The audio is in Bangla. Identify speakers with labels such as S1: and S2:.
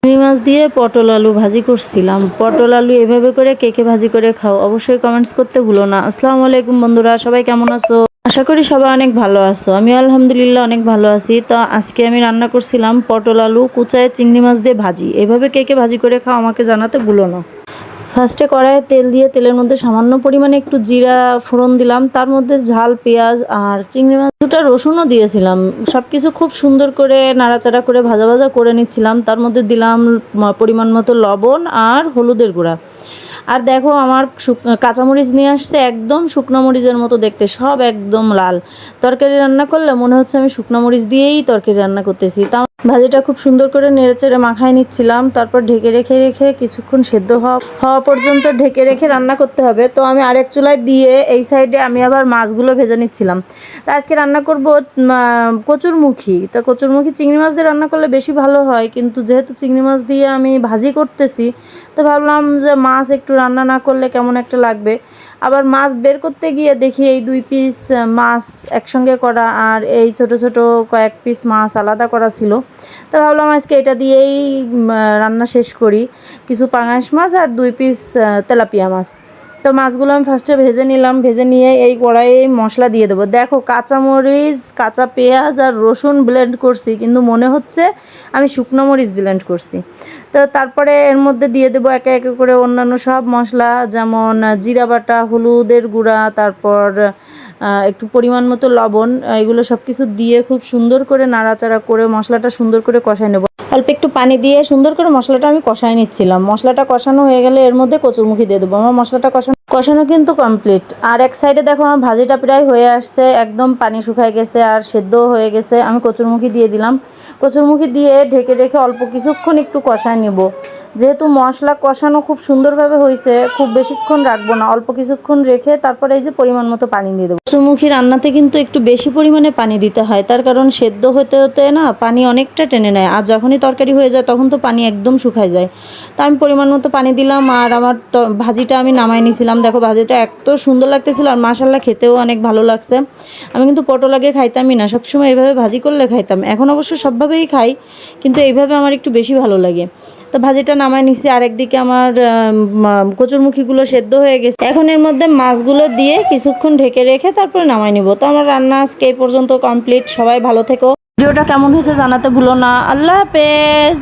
S1: চিংড়ি মাছ দিয়ে পটল আলু ভাজি করছিলাম। পটল আলু এভাবে করে কে কে ভাজি করে খাও অবশ্যই কমেন্টস করতে ভুলো না। আসসালামু আলাইকুম বন্ধুরা, সবাই কেমন আছো? আশা করি সবাই অনেক ভালো আছো। আমি আলহামদুলিল্লাহ অনেক ভালো আছি। তো আজকে আমি রান্না করছিলাম পটল আলু কুচায় চিংড়ি মাছ দিয়ে ভাজি। এভাবে কে কে ভাজি করে খাও আমাকে জানাতে ভুলো না। ফার্স্টে কড়াইয়ে তেল দিয়ে তেলের মধ্যে সামান্য পরিমাণে একটু জিরা ফোড়ন দিলাম, তার মধ্যে ঝাল পেঁয়াজ আর চিংড়ি মাছ দুটা রসুনও দিয়েছিলাম। সব কিছু খুব সুন্দর করে নাড়াচাড়া করে ভাজা ভাজা করে নিচ্ছিলাম। তার মধ্যে দিলাম পরিমাণ মতো লবণ আর হলুদের গুঁড়া। আর দেখো আমার কাঁচামরিচ নিয়ে আসছে, একদম শুকনো মরিচের মতো দেখতে, সব একদম লাল। তরকারি রান্না করলে মনে হচ্ছে আমি শুকনো মরিচ দিয়েই তরকারি রান্না করতেছি। তা ভাজিটা খুব সুন্দর করে নেড়েচেড়ে মাখায় নিচ্ছিলাম। তারপর ঢেকে রেখে রেখে কিছুক্ষণ সেদ্ধ হওয়া পর্যন্ত ঢেকে রেখে রান্না করতে হবে। তো আমি আরেক চুলায় দিয়ে এই সাইডে আমি আবার মাছগুলো ভেজে নিচ্ছিলাম। তো আজকে রান্না করব কচুরমুখী। তো কচুরমুখী চিংড়ি মাছ দিয়ে রান্না করলে বেশি ভালো হয়, কিন্তু যেহেতু চিংড়ি মাছ দিয়ে আমি ভাজি করতেছি তো ভাবলাম যে মাছ একটু রান্না না করলে কেমন একটা লাগবে। আবার মাছ বের করতে গিয়ে দেখি এই 2 পিস মাছ একসঙ্গে করা আর এই ছোট ছোট কয়েক পিস মাছ আলাদা করা ছিল। তো ভাবলাম আজকে এটা দিয়েই রান্না শেষ করি। কিছু পাঙাশ মাছ আর 2 পিস তেলাপিয়া মাছ। তো মাছগুলো আমি ফার্স্টে ভেজে নিলাম। ভেজে নিয়ে এই কড়াইয়ে মশলা দিয়ে দেবো। দেখো কাঁচামরিচ, কাঁচা পেঁয়াজ আর রসুন ব্লেন্ড করছি, কিন্তু মনে হচ্ছে আমি শুকনো মরিচ ব্লেন্ড করছি। তো তারপরে এর মধ্যে দিয়ে দেবো একে একে করে অন্যান্য সব মশলা, যেমন জিরা বাটা, হলুদের গুঁড়া, তারপর একটু পরিমাণ মতো লবণ। এগুলো সব কিছু দিয়ে খুব সুন্দর করে নাড়াচাড়া করে মশলাটা সুন্দর করে কষায় নেব। অল্প একটু পানি দিয়ে সুন্দর করে মশলাটা আমি কষায় নিচ্ছিলাম। মশলাটা কষানো হয়ে গেলে এর মধ্যে কচুরমুখী দিয়ে দেবো। আমার মশলাটা কষানো কিন্তু কমপ্লিট। আর এক সাইডে দেখো আমার ভাজিটা প্রায় হয়ে আসছে, একদম পানি শুকায় গেছে আর সেদ্ধও হয়ে গেছে। আমি কচুরমুখী দিয়ে দিলাম। কচুরমুখী দিয়ে ঢেকে রেখে অল্প কিছুক্ষণ একটু কষায় নেব। যেহেতু মশলা কষানো খুব সুন্দরভাবে হয়েছে, খুব বেশিক্ষণ রাখবো না, অল্প কিছুক্ষণ রেখে তারপরে এই যে পরিমাণ মতো পানি দিয়ে দেবো। কচুরমুখী রান্নাতে কিন্তু একটু বেশি পরিমাণে পানি দিতে হয়, তার কারণ সেদ্ধ হতে হতে না পানি অনেকটা টেনে নেয়। আর যখনই তরকারি হয়ে যায় তখন তো পানি একদম শুকায় যায়। তা আমি পরিমাণ মতো পানি দিলাম আর আমার ভাজিটা আমি নামাই নিয়েছিলাম। দেখো ভাজিটা এত সুন্দর লাগতেছিল আর মাশাল্লাহ খেতেও অনেক ভালো লাগছে। আমি কিন্তু পটল আগে খাইতামই না, সবসময় এইভাবে ভাজি করলে খাইতাম। এখন অবশ্য সবভাবেই খাই, কিন্তু এইভাবে আমার একটু বেশি ভালো লাগে। তো ভাজিটা নামাই নিছি। আরেকদিকে আমার কচুরমুখীগুলো সেদ্ধ হয়ে গেছে। এখন এর মধ্যে মাছগুলো দিয়ে কিছুক্ষণ ঢেকে রেখে তারপরে নামাই নিব। তো আমার রান্না আজকে এই পর্যন্ত কমপ্লিট। সবাই ভালো থেকো। ভিডিওটা কেমন হয়েছে জানাতে ভুলো না। আল্লাহ হাফেজ।